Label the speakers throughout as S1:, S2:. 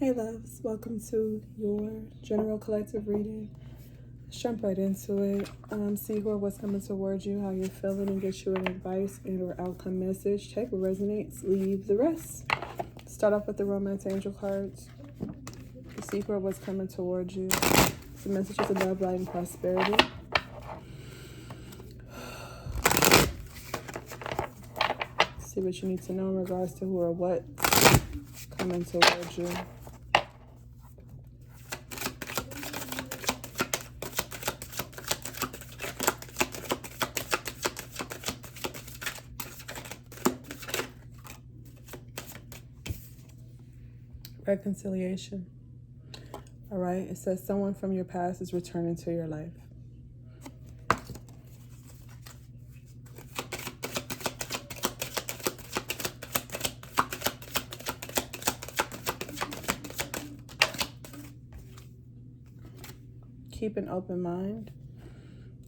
S1: Hey loves, welcome to your general collective reading. Let's jump right into it. See what's coming towards you, how you're feeling, and get you an advice and or outcome message. Take what resonates, leave the rest. Start off with the romance angel cards. See what's coming towards you. Some messages of love, light, and prosperity. See what you need to know in regards to who or what's coming towards you. Reconciliation. All right, it says someone from your past is returning to your life. Keep an open mind.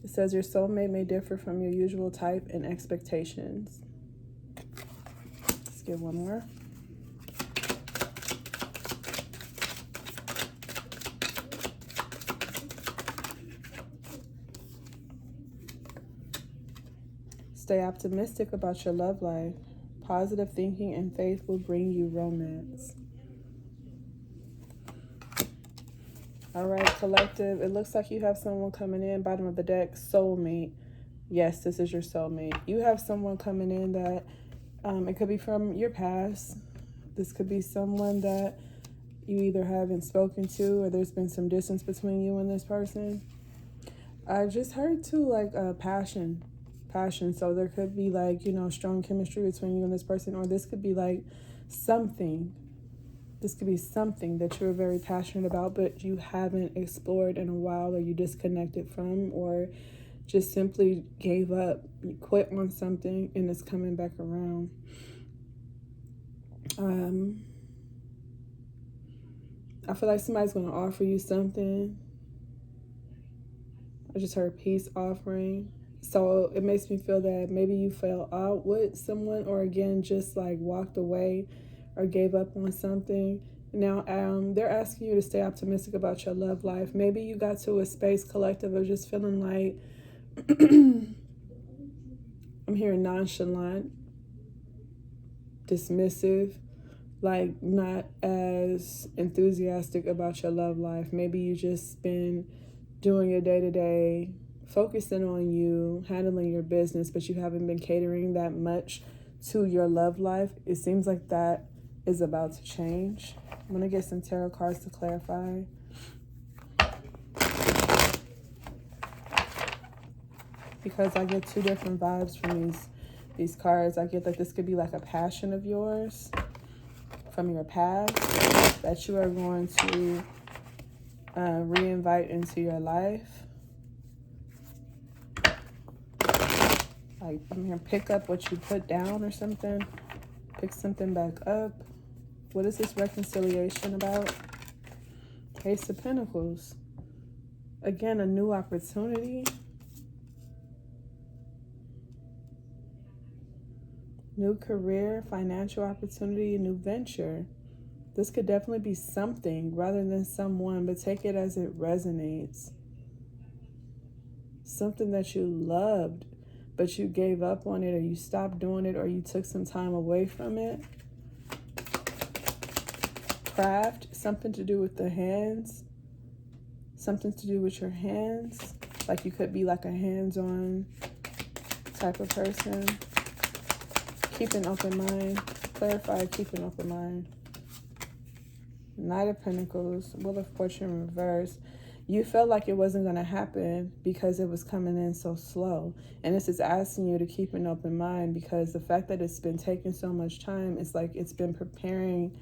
S1: It says your soulmate may differ from your usual type and expectations. Let's get one more. Stay optimistic about your love life. Positive thinking and faith will bring you romance. All right, collective. It looks like you have someone coming in, bottom of the deck, soulmate. Yes, this is your soulmate. You have someone coming in that it could be from your past. This could be someone that you either haven't spoken to or there's been some distance between you and this person. I just heard too, like passion. So there could be like, strong chemistry between you and this person, or this could be like something. This could be something that you're very passionate about, but you haven't explored in a while, or you disconnected from, or just simply gave up, you quit on something, and it's coming back around. I feel like somebody's going to offer you something. I just heard peace offering. So it makes me feel that maybe you fell out with someone, or again, just like walked away or gave up on something. Now, they're asking you to stay optimistic about your love life. Maybe you got to a space, collective, of just feeling like, I'm hearing nonchalant, dismissive, like not as enthusiastic about your love life. Maybe you just been doing your day-to-day, focusing on you, handling your business, but you haven't been catering that much to your love life. It seems like that is about to change. I'm going to get some tarot cards to clarify. Because I get two different vibes from these cards. I get that this could be like a passion of yours from your past that you are going to re-invite into your life. Like, I'm here, pick up what you put down or something. Pick something back up. What is this reconciliation about? Ace of Pentacles. Again, a new opportunity. New career, financial opportunity, a new venture. This could definitely be something rather than someone, but take it as it resonates. Something that you loved, but you gave up on it, or you stopped doing it, or you took some time away from it. Craft, something to do with the hands. Something to do with your hands. Like you could be like a hands-on type of person. Keep an open mind. Clarify, keep an open mind. Knight of Pentacles, Wheel of Fortune reverse. You felt like it wasn't going to happen because it was coming in so slow. And this is asking you to keep an open mind, because the fact that it's been taking so much time, it's like it's been preparing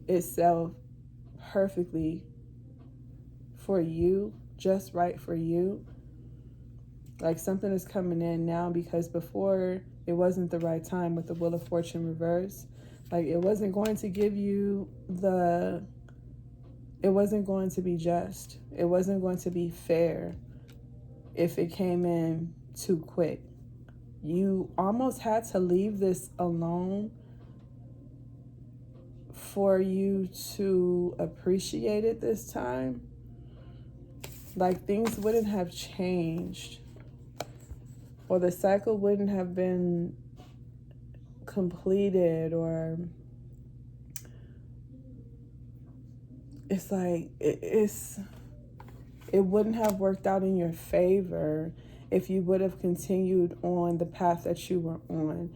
S1: itself perfectly for you, just right for you. Like something is coming in now, because before it wasn't the right time with the Wheel of Fortune reverse. Like it wasn't going to give you it wasn't going to be just. It wasn't going to be fair if it came in too quick. You almost had to leave this alone for you to appreciate it this time. Like things wouldn't have changed, or the cycle wouldn't have been completed, or it's like it wouldn't have worked out in your favor if you would have continued on the path that you were on.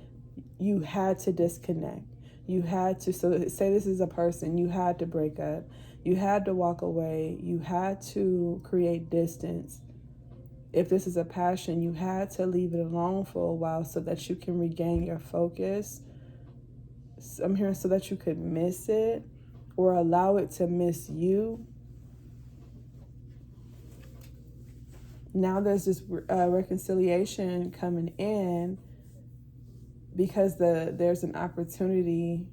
S1: You had to disconnect. You had to, so say this is a person, you had to break up. You had to walk away. You had to create distance. If this is a passion, you had to leave it alone for a while so that you can regain your focus. I'm hearing so that you could miss it or allow it to miss you. Now there's this reconciliation coming in because there's an opportunity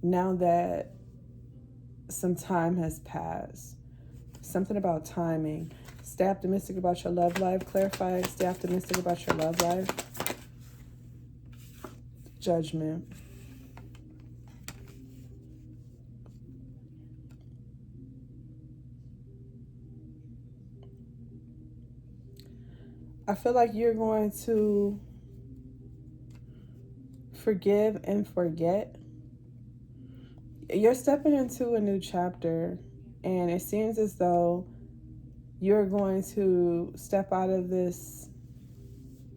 S1: now that some time has passed. Something about timing. Stay optimistic about your love life. Clarify. Stay optimistic about your love life. Judgment. I feel like you're going to forgive and forget. You're stepping into a new chapter, and it seems as though you're going to step out of this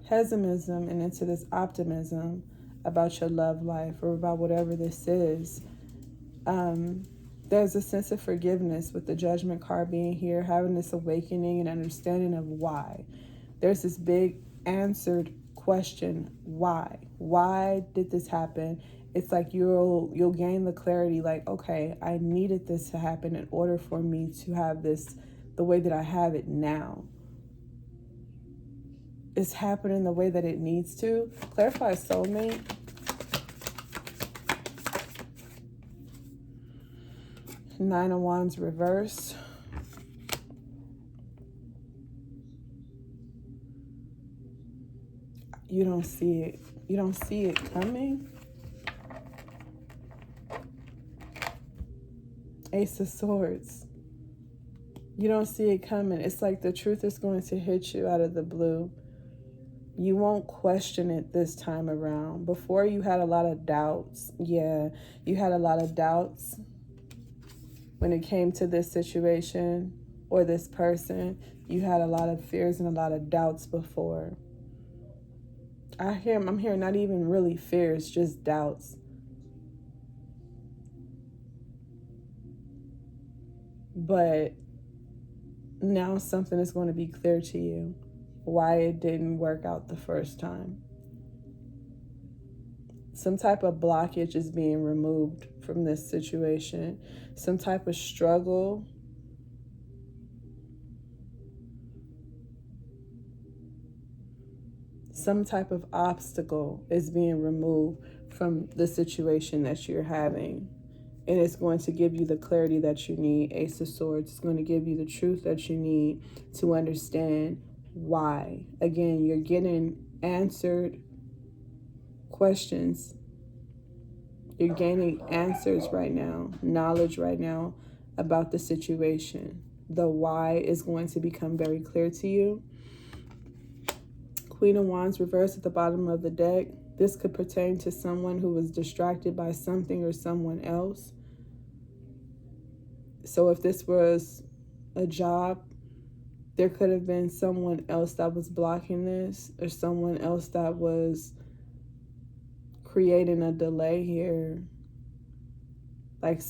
S1: pessimism and into this optimism about your love life or about whatever this is. There's a sense of forgiveness with the Judgment card being here, having this awakening and understanding of why. There's this big answered question, why? Why did this happen? It's like you'll gain the clarity, like, okay, I needed this to happen in order for me to have this the way that I have it now. It's happening the way that it needs to. Clarify soulmate. Nine of Wands reversed. You don't see it. You don't see it coming. Ace of Swords. You don't see it coming. It's like the truth is going to hit you out of the blue. You won't question it this time around. Before, you had a lot of doubts. Yeah, you had a lot of doubts when it came to this situation or this person. You had a lot of fears and a lot of doubts before. I'm hearing not even really fears, just doubts. But now something is going to be clear to you why it didn't work out the first time. Some type of blockage is being removed from this situation. Some type of struggle. Some type of obstacle is being removed from the situation that you're having. And it's going to give you the clarity that you need. Ace of Swords is going to give you the truth that you need to understand why. Again, you're getting answered questions. You're gaining answers right now, knowledge right now about the situation. The why is going to become very clear to you. Queen of Wands reversed at the bottom of the deck. This could pertain to someone who was distracted by something or someone else. So if this was a job, there could have been someone else that was blocking this, or someone else that was creating a delay here. Like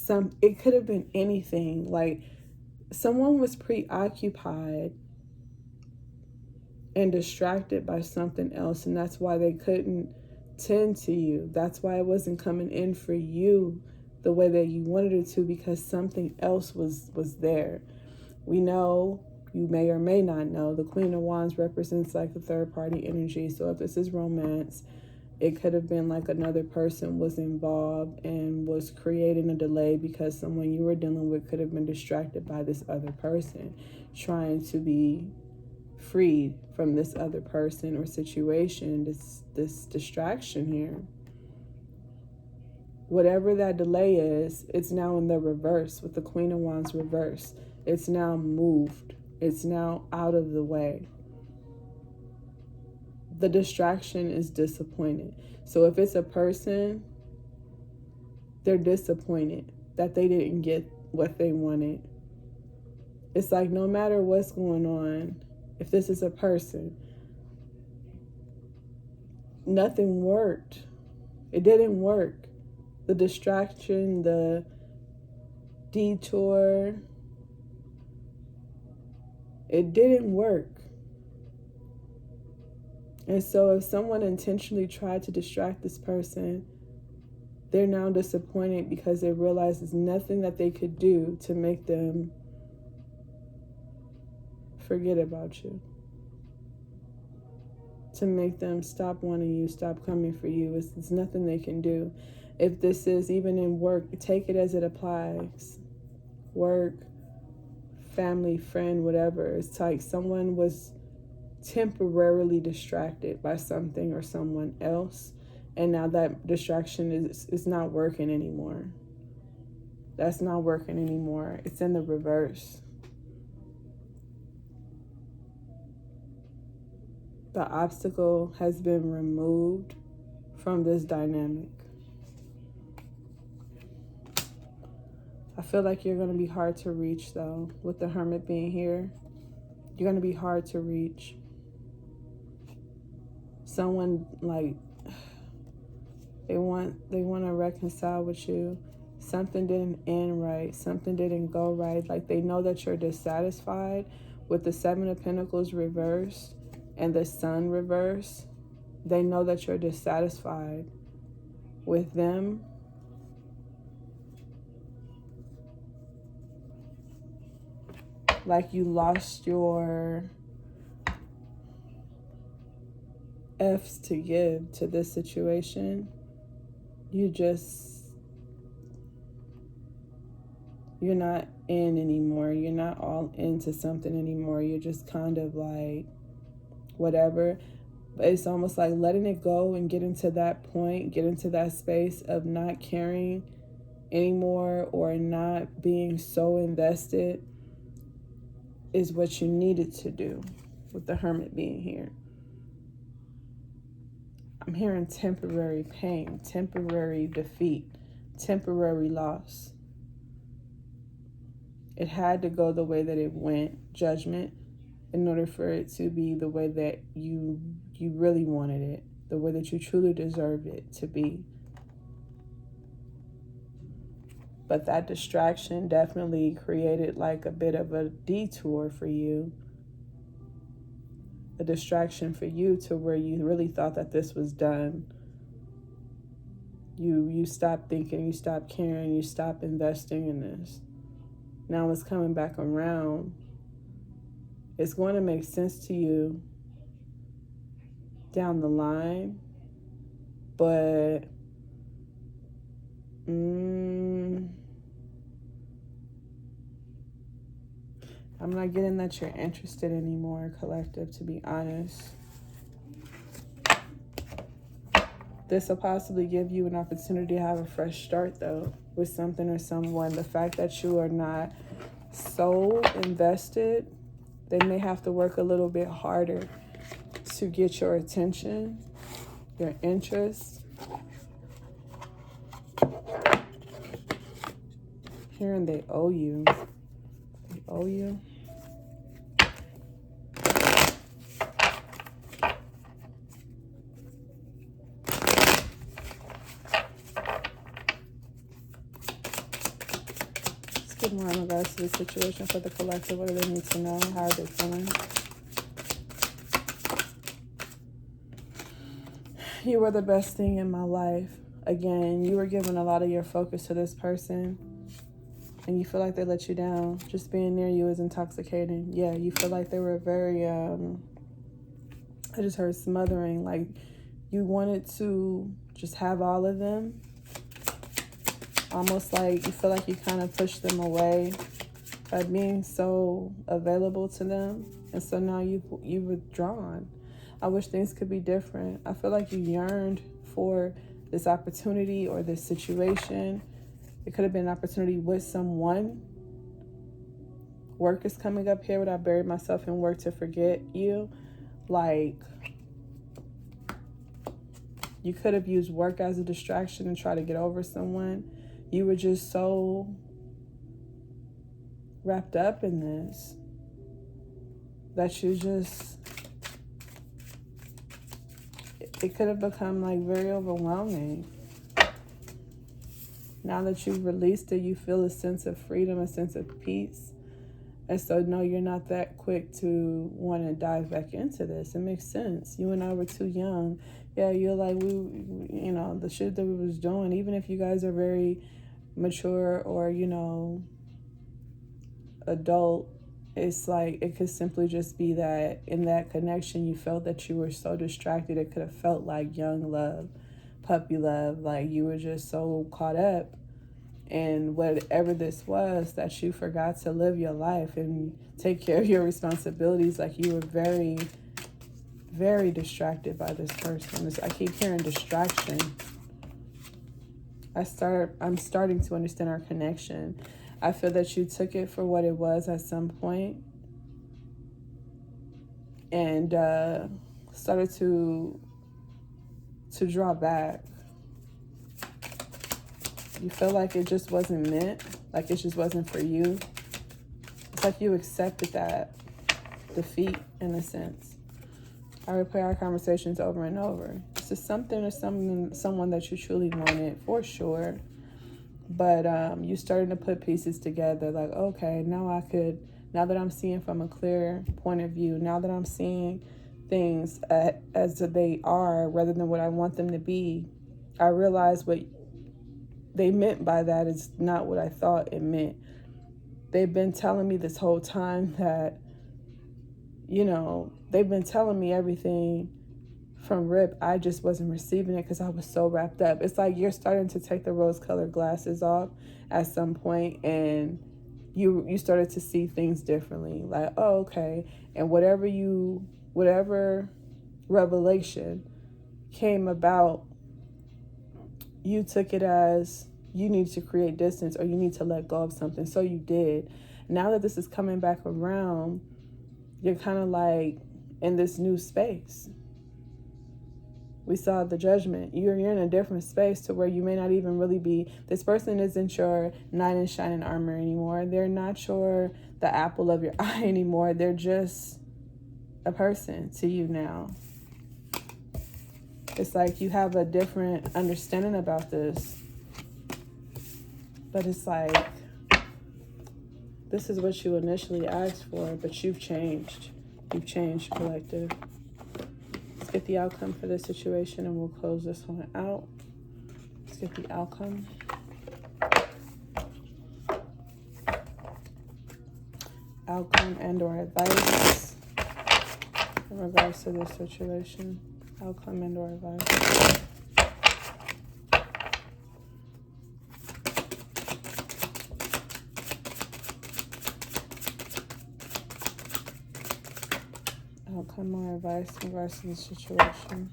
S1: it could have been anything. Like someone was preoccupied and distracted by something else, and that's why they couldn't tend to you. That's why it wasn't coming in for you the way that you wanted it to, because something else was there. We know, you may or may not know, the Queen of Wands represents like the third party energy. So if this is romance, it could have been like another person was involved and was creating a delay because someone you were dealing with could have been distracted by this other person, trying to be freed from this other person or situation, this distraction here. whatever that delay is, it's now in the reverse with the Queen of Wands reverse. It's now moved. It's now out of the way. The distraction is disappointed. So if it's a person, they're disappointed that they didn't get what they wanted. It's like no matter what's going on, if this is a person, nothing worked. It didn't work. The distraction, the detour, it didn't work. And so if someone intentionally tried to distract this person, they're now disappointed because they realize there's nothing that they could do to make them forget about you, to make them stop wanting you, stop coming for you. It's nothing they can do. If this is even in work, take it as it applies. Work, family, friend, whatever. It's like someone was temporarily distracted by something or someone else, and now that distraction is not working anymore. That's not working anymore. It's in the reverse. The obstacle has been removed from this dynamic. I feel like you're going to be hard to reach, though, with the Hermit being here. You're going to be hard to reach. Someone, like, they want to reconcile with you. Something didn't end right. Something didn't go right. Like, they know that you're dissatisfied with the Seven of Pentacles reversed and the Sun reversed. They know that you're dissatisfied with them. Like you lost your F's to give to this situation. You're not in anymore. You're not all into something anymore. You're just kind of like whatever. But it's almost like letting it go and get into that point, get into that space of not caring anymore or not being so invested is what you needed to do with the Hermit being here. I'm hearing temporary pain, temporary defeat, temporary loss. It had to go the way that it went, judgment, in order for it to be the way that you really wanted it, the way that you truly deserved it to be. But that distraction definitely created like a bit of a detour for you. A distraction for you to where you really thought that this was done. You stopped thinking, you stopped caring, you stopped investing in this. Now it's coming back around. It's going to make sense to you down the line, but I'm not getting that you're interested anymore, collective, to be honest. This will possibly give you an opportunity to have a fresh start, though, with something or someone. The fact that you are not so invested, they may have to work a little bit harder to get your attention, your interest. Hearing they owe you. They owe you. Let's get more in regards to the situation for the collective. What do they need to know? How are they feeling? You were the best thing in my life. Again, you were giving a lot of your focus to this person, and you feel like they let you down. Just being near you is intoxicating. Yeah, you feel like they were very, I just heard smothering. Like you wanted to just have all of them. Almost like you feel like you kind of pushed them away by being so available to them. And so now you've withdrawn. I wish things could be different. I feel like you yearned for this opportunity or this situation. It could have been an opportunity with someone. Work is coming up here, but I buried myself in work to forget you. Like, you could have used work as a distraction and try to get over someone. You were just so wrapped up in this that you just, it could have become like very overwhelming. Now that you've released it, you feel a sense of freedom, a sense of peace. And so, no, you're not that quick to want to dive back into this. It makes sense. You and I were too young. Yeah, you're like, the shit that we was doing, even if you guys are very mature or, adult, it's like, it could simply just be that in that connection, you felt that you were so distracted. It could have felt like young love, puppy love, like you were just so caught up in whatever this was that you forgot to live your life and take care of your responsibilities. Like you were very, very distracted by this person. I keep hearing distraction. I'm starting to understand our connection. I feel that you took it for what it was at some point and started to draw back. You feel like it just wasn't meant, like it just wasn't for you. It's like you accepted that defeat in a sense. I replay our conversations over and over. It's just something or someone that you truly wanted, for sure. But you started to put pieces together, like, okay, now that I'm seeing from a clear point of view, now that I'm seeing things as they are rather than what I want them to be, I realize what they meant by that is not what I thought it meant. They've been telling me this whole time that, they've been telling me everything from rip. I just wasn't receiving it because I was so wrapped up. It's like you're starting to take the rose-colored glasses off at some point, and you started to see things differently. Like, oh, okay. And whatever revelation came about, you took it as you need to create distance or you need to let go of something. So you did. Now that this is coming back around, you're kind of like in this new space. We saw the judgment. You're in a different space to where you may not even really be. This person isn't your knight in shining armor anymore. They're not the apple of your eye anymore. They're just a person to you now. It's like you have a different understanding about this. But it's like, this is what you initially asked for, but you've changed. You've changed, collective. Let's get the outcome for this situation and we'll close this one out. Let's get the outcome. Outcome and or advice in regards to this situation. Outcome and or advice. Outcome or advice in regards to this situation.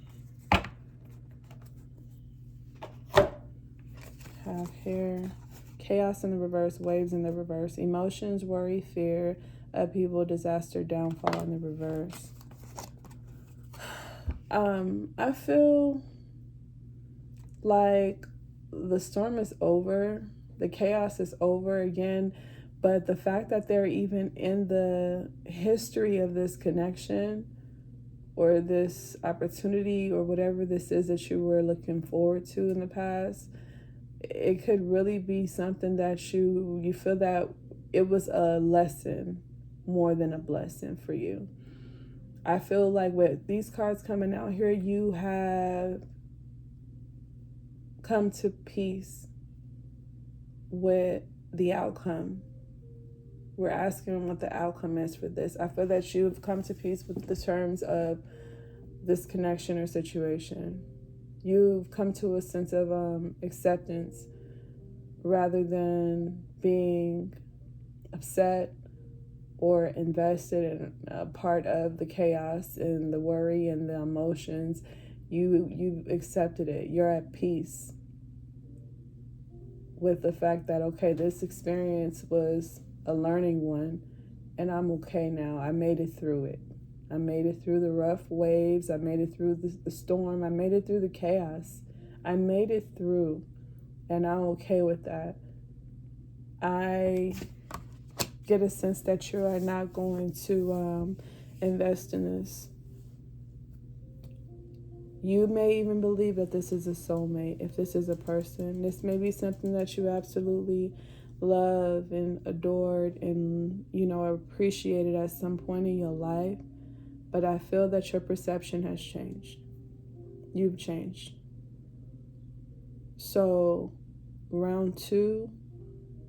S1: Have here chaos in the reverse, waves in the reverse, emotions, worry, fear, upheaval, disaster, downfall in the reverse. I feel like the storm is over, the chaos is over again, but the fact that they're even in the history of this connection or this opportunity or whatever this is that you were looking forward to in the past, it could really be something that you feel that it was a lesson more than a blessing for you. I feel like with these cards coming out here, you have come to peace with the outcome. We're asking what the outcome is for this. I feel that you've come to peace with the terms of this connection or situation. You've come to a sense of acceptance rather than being upset or invested in a part of the chaos and the worry and the emotions. You've accepted it. You're at peace with the fact that, okay, this experience was a learning one, and I'm okay now. I made it through it. I made it through the rough waves. I made it through the storm. I made it through the chaos. I made it through, and I'm okay with that. I get a sense that you are not going to invest in this. You may even believe that this is a soulmate. If this is a person, this may be something that you absolutely love and adored and, appreciated at some point in your life. But I feel that your perception has changed. You've changed. So round 2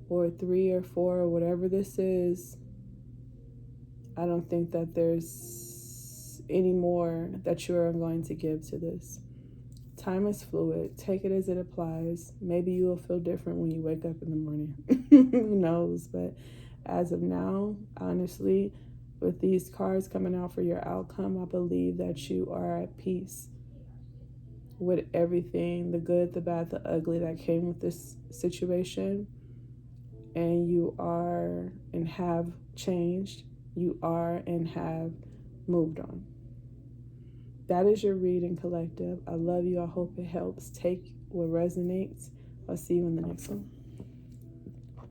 S1: or 3 or 4 or whatever this is, I don't think that there's any more that you are going to give to this. Time is fluid. Take it as it applies. Maybe you will feel different when you wake up in the morning. Who knows? But as of now, honestly, with these cards coming out for your outcome, I believe that you are at peace with everything, the good, the bad, the ugly that came with this situation. And you are and have changed. You are and have moved on. That is your reading, collective. I love you. I hope it helps. Take what resonates. I'll see you in the next one.